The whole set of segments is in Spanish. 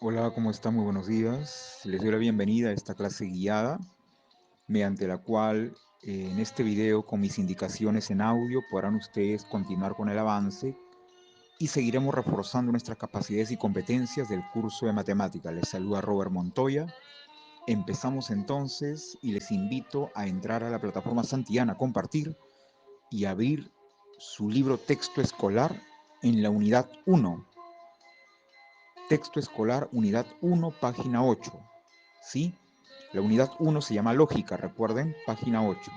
Hola, ¿cómo están? Muy buenos días. Les doy la bienvenida a esta clase guiada, mediante la cual en este video, con mis indicaciones en audio, podrán ustedes continuar con el avance y seguiremos reforzando nuestras capacidades y competencias del curso de matemáticas. Les saluda Robert Montoya. Empezamos entonces y les invito a entrar a la plataforma Santillana, a compartir y abrir su libro texto escolar en la unidad 1. Texto escolar, unidad 1, página 8. ¿Sí? La unidad 1 se llama lógica, recuerden, página 8.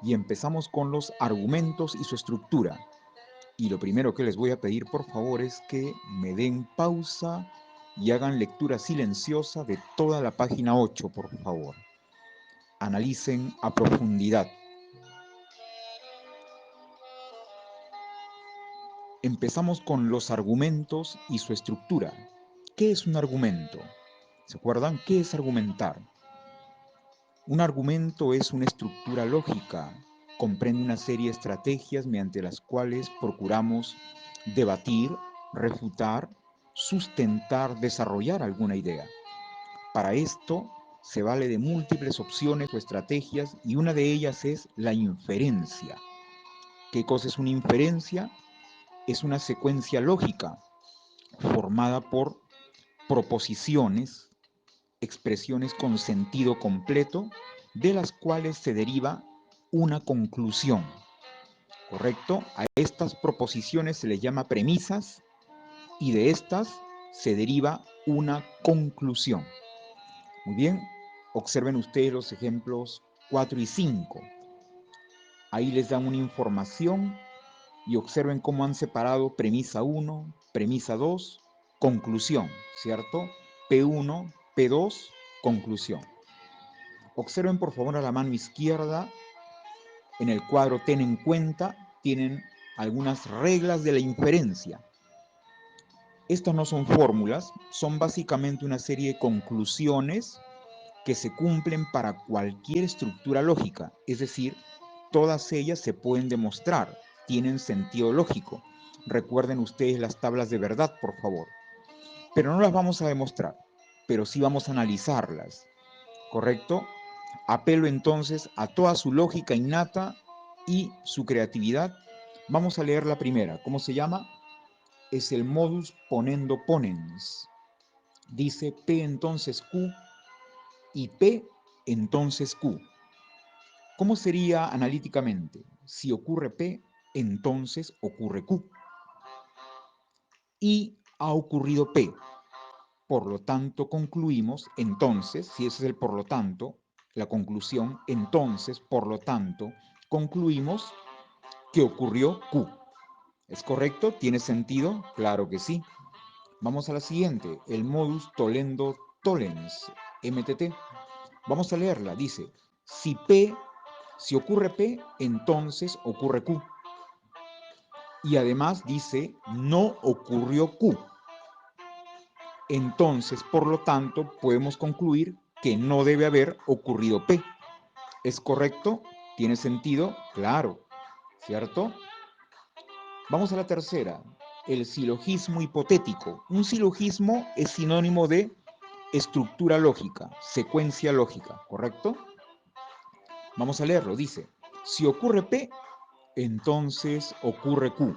Y empezamos con los argumentos y su estructura. Y lo primero que les voy a pedir, por favor, es que me den pausa y hagan lectura silenciosa de toda la página 8, por favor. Analicen a profundidad. Empezamos con los argumentos y su estructura. ¿Qué es un argumento? ¿Se acuerdan? ¿Qué es argumentar? Un argumento es una estructura lógica, comprende una serie de estrategias mediante las cuales procuramos debatir, refutar, sustentar, desarrollar alguna idea. Para esto se vale de múltiples opciones o estrategias y una de ellas es la inferencia. ¿Qué cosa es una inferencia? Es una secuencia lógica formada por proposiciones, expresiones con sentido completo, de las cuales se deriva una conclusión, ¿correcto? A estas proposiciones se les llama premisas y de estas se deriva una conclusión. Muy bien, observen ustedes los ejemplos 4 y 5. Ahí les dan una información y observen cómo han separado premisa 1, premisa 2, conclusión, ¿cierto? P1, P2, conclusión. Observen por favor a la mano izquierda, en el cuadro ten en cuenta, tienen algunas reglas de la inferencia. Estas no son fórmulas, son básicamente una serie de conclusiones que se cumplen para cualquier estructura lógica, es decir, todas ellas se pueden demostrar, tienen sentido lógico. Recuerden ustedes las tablas de verdad, por favor. Pero no las vamos a demostrar, pero sí vamos a analizarlas, ¿correcto? Apelo entonces a toda su lógica innata y su creatividad. Vamos a leer la primera. ¿Cómo se llama? Es el modus ponendo ponens. Dice P entonces Q y P entonces Q. ¿Cómo sería analíticamente? Si ocurre P, entonces ocurre Q. Y ha ocurrido P. Por lo tanto, concluimos, entonces, si ese es el por lo tanto, la conclusión, entonces, por lo tanto, concluimos que ocurrió Q. ¿Es correcto? ¿Tiene sentido? Claro que sí. Vamos a la siguiente, el modus tollendo tollens, MTT. Vamos a leerla, dice, si ocurre P, entonces ocurre Q. Y además dice, no ocurrió Q. Entonces, por lo tanto, podemos concluir que no debe haber ocurrido P. ¿Es correcto? ¿Tiene sentido? Claro, ¿cierto? Vamos a la tercera, el silogismo hipotético. Un silogismo es sinónimo de estructura lógica, secuencia lógica, ¿correcto? Vamos a leerlo, dice, si ocurre P, entonces ocurre Q.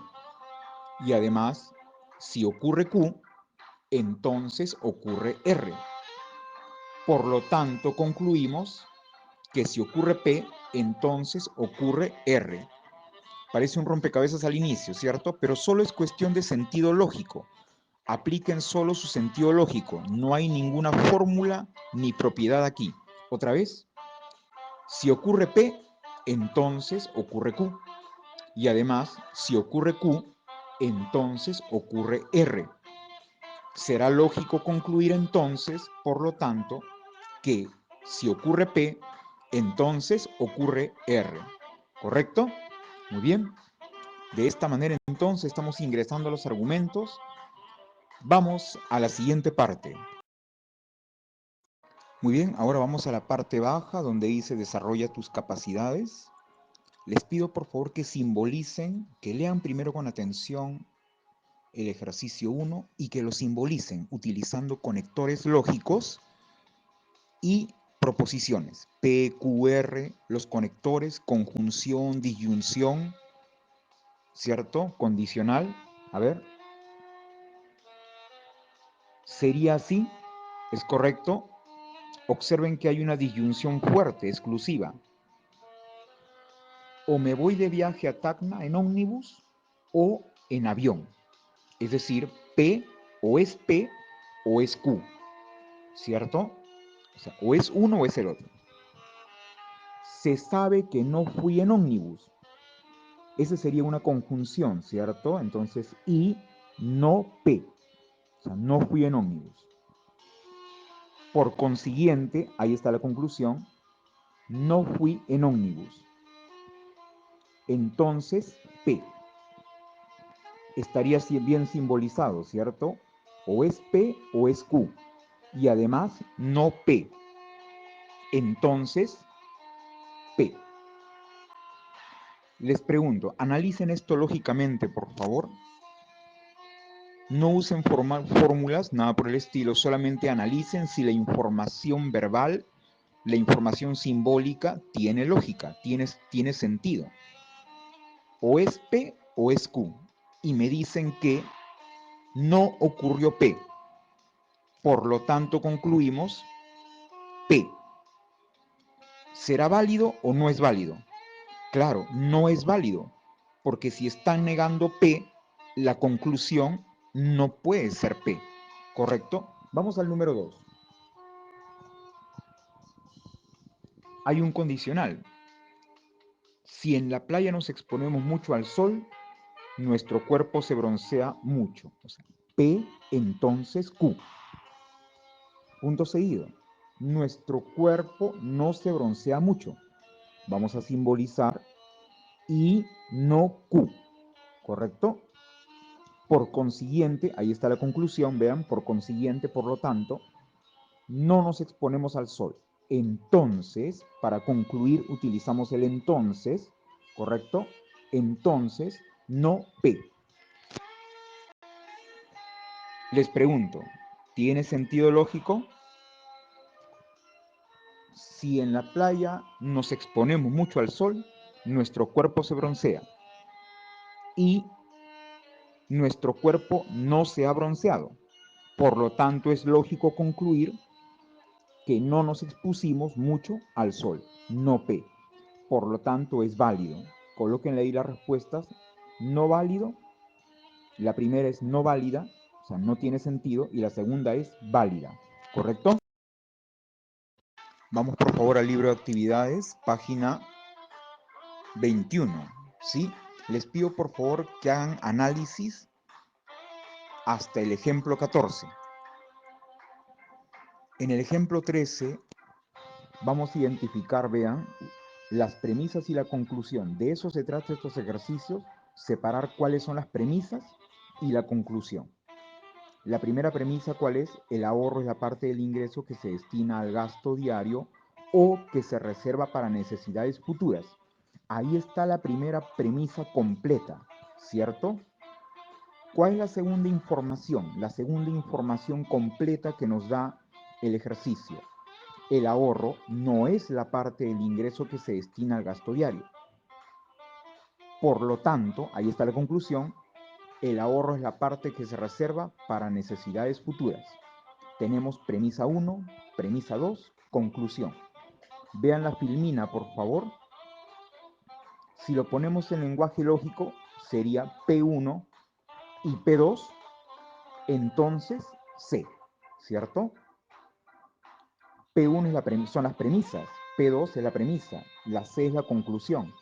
Y además, si ocurre Q, entonces ocurre R. Por lo tanto, concluimos que si ocurre P, entonces ocurre R. Parece un rompecabezas al inicio, ¿cierto? Pero solo es cuestión de sentido lógico. Apliquen solo su sentido lógico. No hay ninguna fórmula ni propiedad aquí. Otra vez, si ocurre P, entonces ocurre Q. Y además, si ocurre Q, entonces ocurre R. Será lógico concluir entonces, por lo tanto, que si ocurre P, entonces ocurre R. ¿Correcto? Muy bien. De esta manera entonces estamos ingresando a los argumentos. Vamos a la siguiente parte. Muy bien, ahora vamos a la parte baja donde dice desarrolla tus capacidades. Les pido por favor que simbolicen, que lean primero con atención el ejercicio 1 y que lo simbolicen utilizando conectores lógicos y proposiciones. P, Q, R, los conectores, conjunción, disyunción, ¿cierto? Condicional. A ver, sería así, es correcto. Observen que hay una disyunción fuerte, exclusiva. O me voy de viaje a Tacna en ómnibus o en avión. Es decir, P o es Q, ¿cierto? O sea, o es uno o es el otro. Se sabe que no fui en ómnibus. Esa sería una conjunción, ¿cierto? Entonces, y no P. O sea, no fui en ómnibus. Por consiguiente, ahí está la conclusión, no fui en ómnibus. Entonces, P. Estaría bien simbolizado, ¿cierto? O es P o es Q. Y además, no P. Entonces, P. Les pregunto, analicen esto lógicamente, por favor. No usen fórmulas, nada por el estilo, solamente analicen si la información verbal, la información simbólica tiene lógica, tiene sentido. O es P o es Q. Y me dicen que no ocurrió P. Por lo tanto, concluimos P. ¿Será válido o no es válido? Claro, no es válido, porque si están negando P, la conclusión no puede ser P, ¿correcto? Vamos al número 2. Hay un condicional. Si en la playa nos exponemos mucho al sol, nuestro cuerpo se broncea mucho. O sea, P, entonces Q. Punto seguido. Nuestro cuerpo no se broncea mucho. Vamos a simbolizar I, no Q. ¿Correcto? Por consiguiente, ahí está la conclusión, vean, por consiguiente, por lo tanto, no nos exponemos al sol. Entonces, para concluir, utilizamos el entonces, ¿correcto? Entonces, no P. Les pregunto, ¿tiene sentido lógico? Si en la playa nos exponemos mucho al sol, nuestro cuerpo se broncea y nuestro cuerpo no se ha bronceado. Por lo tanto, es lógico concluir que no nos expusimos mucho al sol, no P. Por lo tanto, es válido. Colóquenle ahí las respuestas. No válido. La primera es no válida, o sea, no tiene sentido. Y la segunda es válida. ¿Correcto? Vamos por favor al libro de actividades, página 21. ¿Sí? Les pido por favor que hagan análisis hasta el ejemplo 14. En el ejemplo 13 vamos a identificar, vean, las premisas y la conclusión. De eso se trata estos ejercicios, separar cuáles son las premisas y la conclusión. La primera premisa, ¿cuál es? El ahorro es la parte del ingreso que se destina al gasto diario o que se reserva para necesidades futuras. Ahí está la primera premisa completa, ¿cierto? ¿Cuál es la segunda información? La segunda información completa que nos da el ejercicio. El ahorro no es la parte del ingreso que se destina al gasto diario. Por lo tanto, ahí está la conclusión, el ahorro es la parte que se reserva para necesidades futuras. Tenemos premisa 1, premisa 2, conclusión. Vean la filmina, por favor. Si lo ponemos en lenguaje lógico, sería P1 y P2, entonces C, ¿cierto? P1 son las premisas, P2 es la premisa, la C es la conclusión.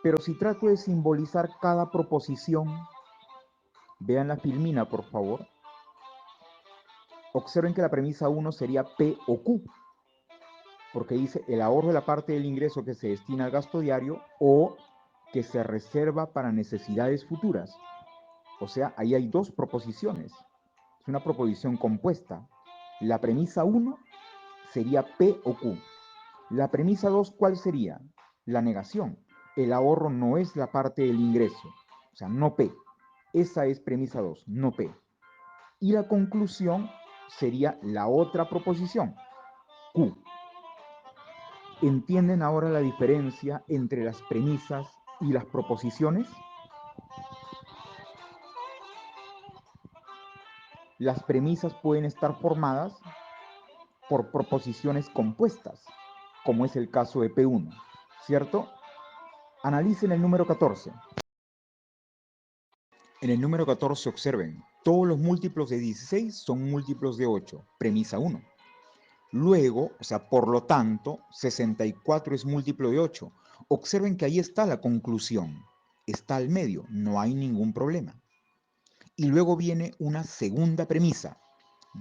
Pero si trato de simbolizar cada proposición, vean la filmina, por favor. Observen que la premisa 1 sería P o Q, porque dice el ahorro de la parte del ingreso que se destina al gasto diario o que se reserva para necesidades futuras. O sea, ahí hay dos proposiciones. Es una proposición compuesta. La premisa 1 sería P o Q. La premisa 2, ¿cuál sería? La negación. El ahorro no es la parte del ingreso, o sea, no P. Esa es premisa 2, no P. Y la conclusión sería la otra proposición, Q. ¿Entienden ahora la diferencia entre las premisas y las proposiciones? Las premisas pueden estar formadas por proposiciones compuestas, como es el caso de P1, ¿cierto? Analicen el número 14. En el número 14 observen, todos los múltiplos de 16 son múltiplos de 8, premisa 1. Luego, o sea, por lo tanto, 64 es múltiplo de 8. Observen que ahí está la conclusión. Está al medio, no hay ningún problema. Y luego viene una segunda premisa,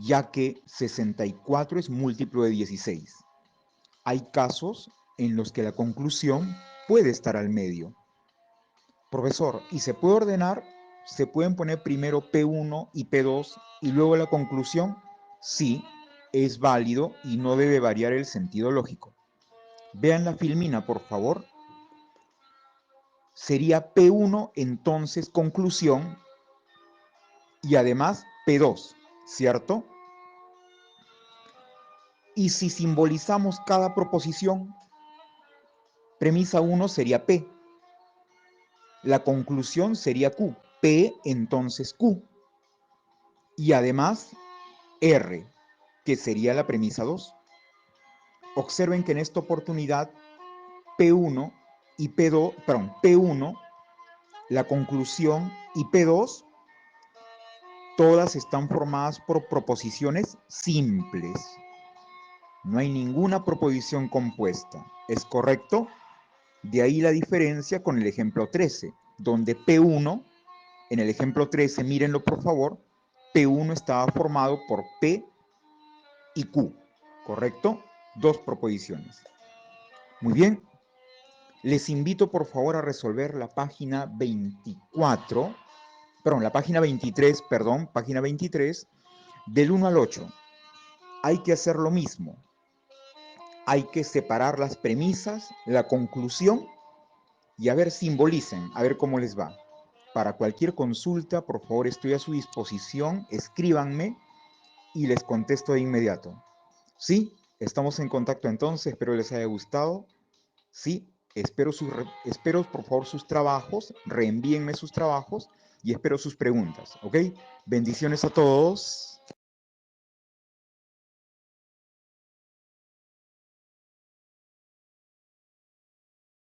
ya que 64 es múltiplo de 16. Hay casos en los que la conclusión puede estar al medio. Profesor, ¿y se puede ordenar? ¿Se pueden poner primero P1 y P2 y luego la conclusión? Sí, es válido y no debe variar el sentido lógico. Vean la filmina, por favor. Sería P1 entonces conclusión y además P2, ¿cierto? Y si simbolizamos cada proposición, premisa 1 sería P, la conclusión sería Q, P entonces Q, y además R, que sería la premisa 2. Observen que en esta oportunidad P1 y P2, perdón, P1, la conclusión y P2, todas están formadas por proposiciones simples. No hay ninguna proposición compuesta. ¿Es correcto? De ahí la diferencia con el ejemplo 13, donde P1, en el ejemplo 13, mírenlo por favor, P1 estaba formado por P y Q, ¿correcto? Dos proposiciones. Muy bien, les invito por favor a resolver la página 24, perdón, la página 23, perdón, página 23, del 1 al 8. Hay que hacer lo mismo. Hay que separar las premisas, la conclusión y a ver, simbolicen, a ver cómo les va. Para cualquier consulta, por favor, estoy a su disposición, escríbanme y les contesto de inmediato. Sí, estamos en contacto entonces, espero les haya gustado. Sí, espero por favor sus trabajos, reenvíenme sus trabajos y espero sus preguntas, ¿ok? Bendiciones a todos.